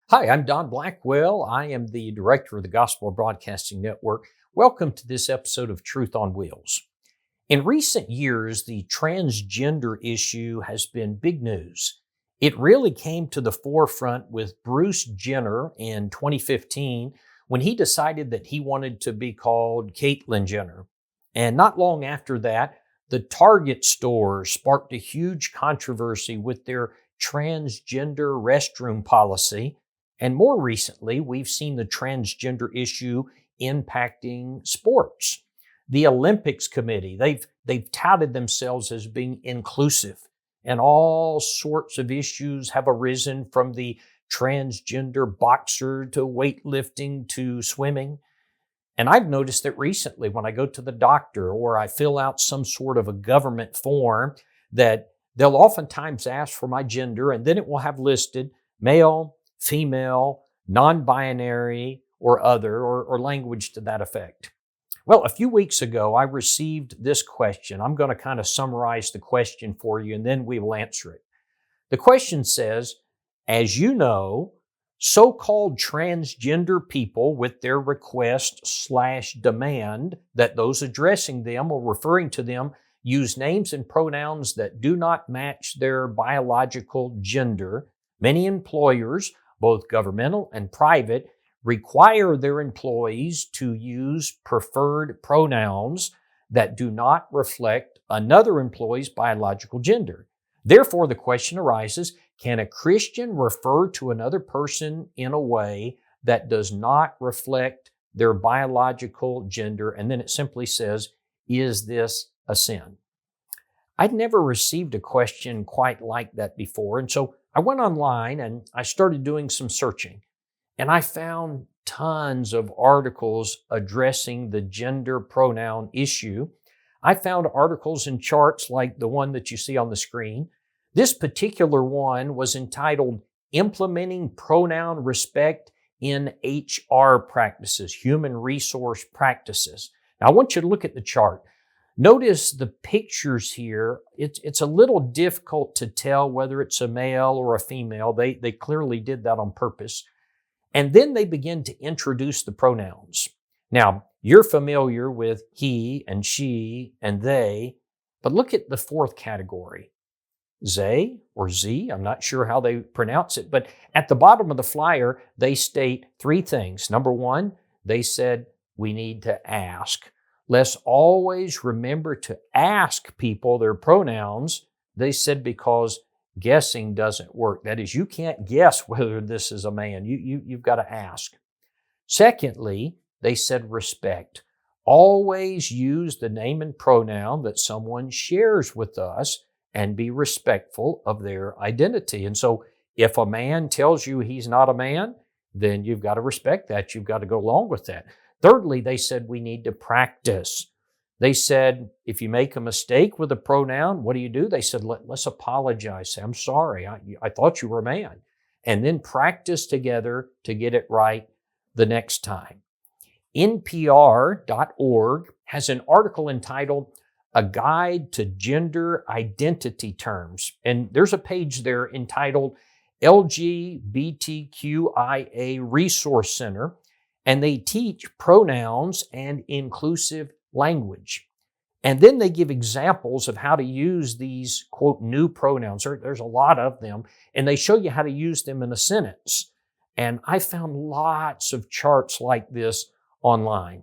Hi, I'm Don Blackwell. I am the director of the Gospel Broadcasting Network. Welcome to this episode of Truth on Wheels. In recent years, the transgender issue has been big news. It really came to the forefront with Bruce Jenner in 2015 when he decided that he wanted to be called Caitlyn Jenner. And not long after that, the Target store sparked a huge controversy with their transgender restroom policy. And more recently, we've seen the transgender issue impacting sports. The Olympics Committee, they've touted themselves as being inclusive, and all sorts of issues have arisen from the transgender boxer to weightlifting to swimming. And I've noticed that recently when I go to the doctor or I fill out some sort of a government form, that they'll oftentimes ask for my gender, and then it will have listed male, female, non-binary, or other, or language to that effect. Well, a few weeks ago, I received this question. I'm going to kind of summarize the question for you, and then we will answer it. The question says, as you know, so-called transgender people with their request/demand that those addressing them or referring to them use names and pronouns that do not match their biological gender. Many employers, both governmental and private, require their employees to use preferred pronouns that do not reflect another employee's biological gender. Therefore, the question arises, can a Christian refer to another person in a way that does not reflect their biological gender? And then it simply says, is this a sin? I'd never received a question quite like that before, and so I went online and I started doing some searching, and I found tons of articles addressing the gender pronoun issue. I found articles and charts like the one that you see on the screen. This particular one was entitled Implementing Pronoun Respect in HR Practices, Human Resource Practices. Now, I want you to look at the chart. Notice the pictures here. It's a little difficult to tell whether it's a male or a female. They clearly did that on purpose. And then they begin to introduce the pronouns. Now, you're familiar with he and she and they, but look at the fourth category. They or Z, I'm not sure how they pronounce it, but at the bottom of the flyer, they state three things. Number one, they said we need to ask. Let's always remember to ask people their pronouns. They said because guessing doesn't work. That is, you can't guess whether this is a man. You've got to ask. Secondly, they said respect. Always use the name and pronoun that someone shares with us and be respectful of their identity. And so if a man tells you he's not a man, then you've got to respect that. You've got to go along with that. Thirdly, they said we need to practice. They said, if you make a mistake with a pronoun, what do? They said, let's apologize. Say, I'm sorry. I thought you were a man. And then practice together to get it right the next time. NPR.org has an article entitled A Guide to Gender Identity Terms. And there's a page there entitled LGBTQIA Resource Center. And they teach pronouns and inclusive language. And then they give examples of how to use these, quote, new pronouns. There's a lot of them, and they show you how to use them in a sentence. And I found lots of charts like this online.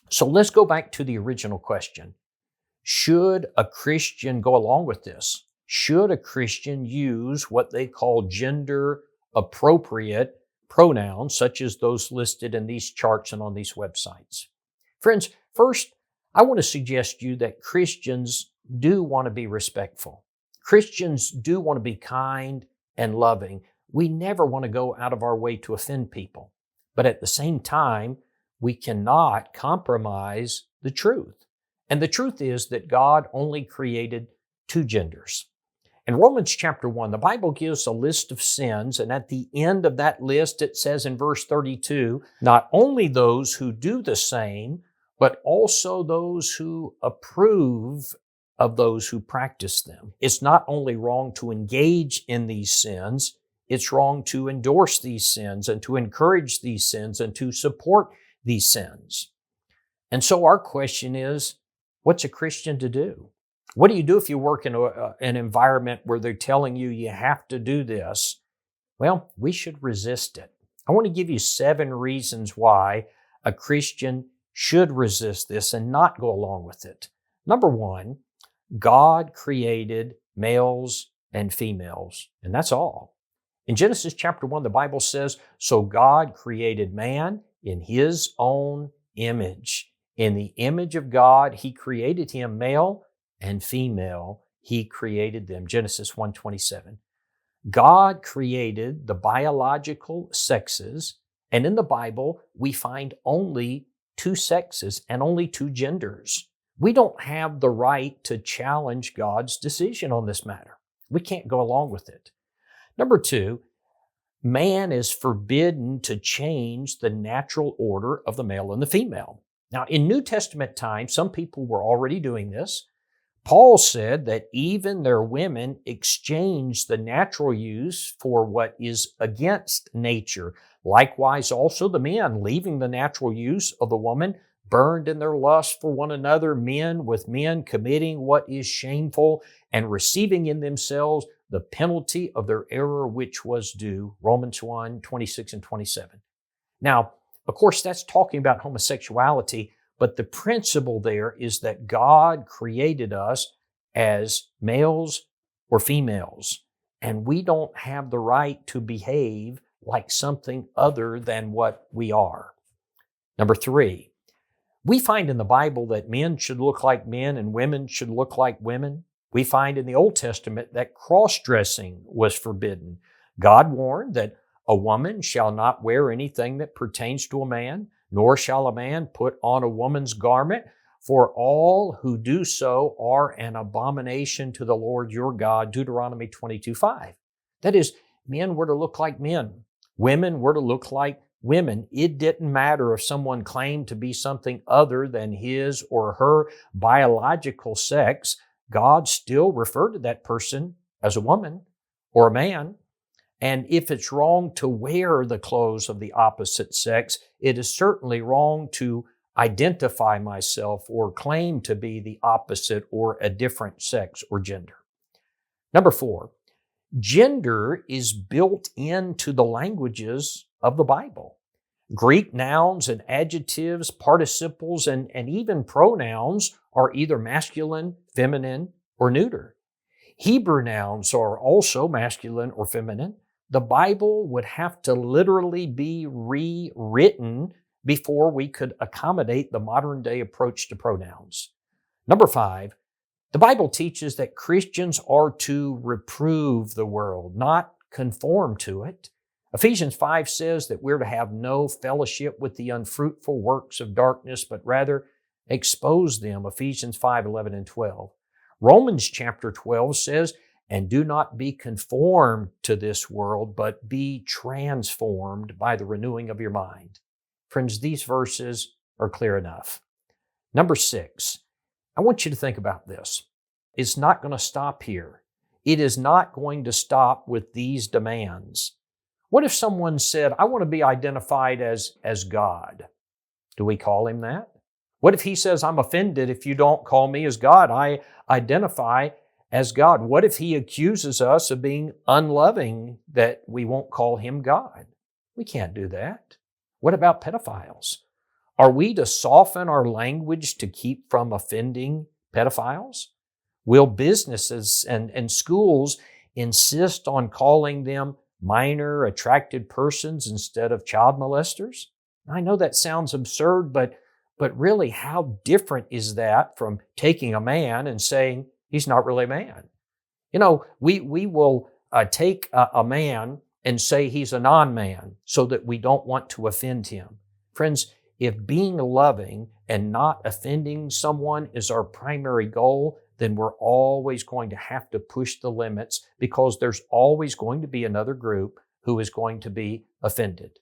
So let's go back to the original question. Should a Christian go along with this? Should a Christian use what they call gender appropriate pronouns, such as those listed in these charts and on these websites? Friends, first, I want to suggest to you that Christians do want to be respectful. Christians do want to be kind and loving. We never want to go out of our way to offend people. But at the same time, we cannot compromise the truth. And the truth is that God only created two genders. In Romans chapter 1, the Bible gives a list of sins, and at the end of that list, it says in verse 32, not only those who do the same, but also those who approve of those who practice them. It's not only wrong to engage in these sins, it's wrong to endorse these sins and to encourage these sins and to support these sins. And so our question is, what's a Christian to do? What do you do if you work in an environment where they're telling you you have to do this? Well, we should resist it. I want to give you 7 reasons why a Christian should resist this and not go along with it. Number 1, God created males and females, and that's all. In Genesis chapter 1, the Bible says, "So God created man in His own image. In the image of God, He created him, male and female, He created them." Genesis 1:27. God created the biological sexes, and in the Bible, we find only 2 sexes and only 2 genders. We don't have the right to challenge God's decision on this matter. We can't go along with it. Number 2, man is forbidden to change the natural order of the male and the female. Now, in New Testament times, some people were already doing this. Paul said that even their women exchanged the natural use for what is against nature. Likewise, also the men, leaving the natural use of the woman, burned in their lust for one another, men with men committing what is shameful and receiving in themselves the penalty of their error which was due. Romans 1:26 and 27. Now, of course, that's talking about homosexuality, but the principle there is that God created us as males or females, and we don't have the right to behave like something other than what we are. Number 3, we find in the Bible that men should look like men and women should look like women. We find in the Old Testament that cross-dressing was forbidden. God warned that a woman shall not wear anything that pertains to a man, nor shall a man put on a woman's garment, for all who do so are an abomination to the Lord your God, Deuteronomy 22:5. That is, men were to look like men. Women were to look like women. It didn't matter if someone claimed to be something other than his or her biological sex. God still referred to that person as a woman or a man. And if it's wrong to wear the clothes of the opposite sex, it is certainly wrong to identify myself or claim to be the opposite or a different sex or gender. Number 4, gender is built into the languages of the Bible. Greek nouns and adjectives, participles, and even pronouns are either masculine, feminine, or neuter. Hebrew nouns are also masculine or feminine. The Bible would have to literally be rewritten before we could accommodate the modern day approach to pronouns. Number 5, the Bible teaches that Christians are to reprove the world, not conform to it. Ephesians 5 says that we're to have no fellowship with the unfruitful works of darkness, but rather expose them. Ephesians 5:11 and 12. Romans chapter 12 says, "And do not be conformed to this world, but be transformed by the renewing of your mind." Friends, these verses are clear enough. Number 6, I want you to think about this. It's not going to stop here. It is not going to stop with these demands. What if someone said, "I want to be identified as God"? Do we call him that? What if he says, "I'm offended if you don't call me as God. I identify as God"? What if he accuses us of being unloving, that we won't call him God? We can't do that. What about pedophiles? Are we to soften our language to keep from offending pedophiles? Will businesses and schools insist on calling them minor attracted persons instead of child molesters? I know that sounds absurd, but really, how different is that from taking a man and saying he's not really a man? You know, we will take a man and say he's a non-man so that we don't want to offend him. Friends, if being loving and not offending someone is our primary goal, then we're always going to have to push the limits, because there's always going to be another group who is going to be offended.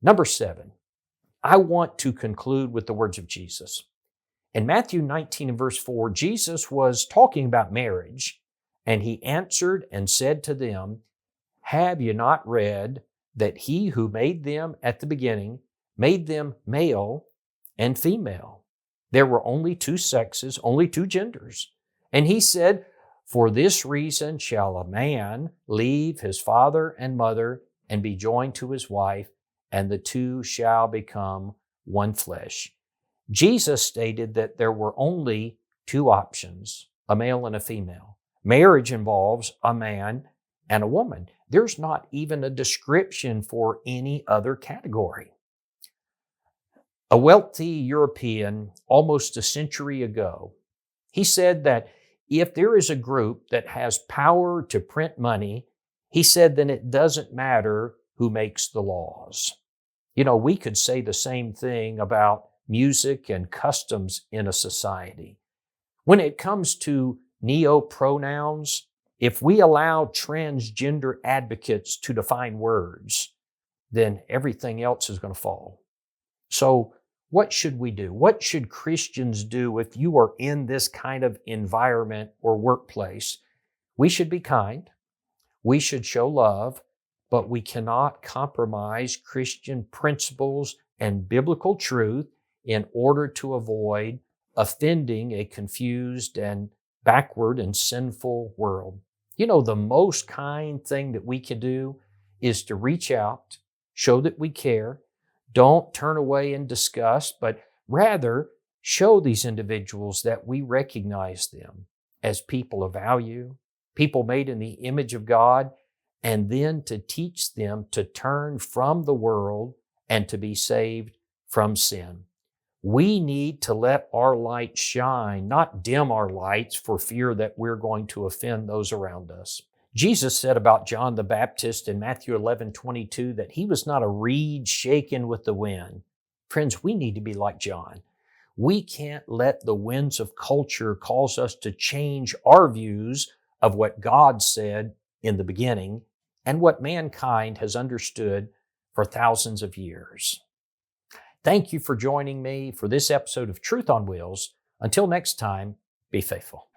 Number 7, I want to conclude with the words of Jesus. In Matthew 19 and verse 4, Jesus was talking about marriage, and he answered and said to them, Have you not read that he who made them at the beginning made them male and female? There were only two sexes, only two genders. And he said, for this reason shall a man leave his father and mother and be joined to his wife, and the two shall become one flesh. Jesus stated that there were only two options, a male and a female. Marriage involves a man and a woman. There's not even a description for any other category. A wealthy European, almost a century ago, he said that if there is a group that has power to print money, he said, then it doesn't matter who makes the laws. You know, we could say the same thing about music and customs in a society. When it comes to neo-pronouns, if we allow transgender advocates to define words, then everything else is going to fall. So what should we do? What should Christians do if you are in this kind of environment or workplace? We should be kind. We should show love, but we cannot compromise Christian principles and biblical truth in order to avoid offending a confused and backward and sinful world. You know, the most kind thing that we can do is to reach out, show that we care. Don't turn away in disgust, but rather show these individuals that we recognize them as people of value, people made in the image of God, and then to teach them to turn from the world and to be saved from sin. We need to let our light shine, not dim our lights for fear that we're going to offend those around us. Jesus said about John the Baptist in Matthew 11:22 that he was not a reed shaken with the wind. Friends, we need to be like John. We can't let the winds of culture cause us to change our views of what God said in the beginning and what mankind has understood for thousands of years. Thank you for joining me for this episode of Truth on Wheels. Until next time, be faithful.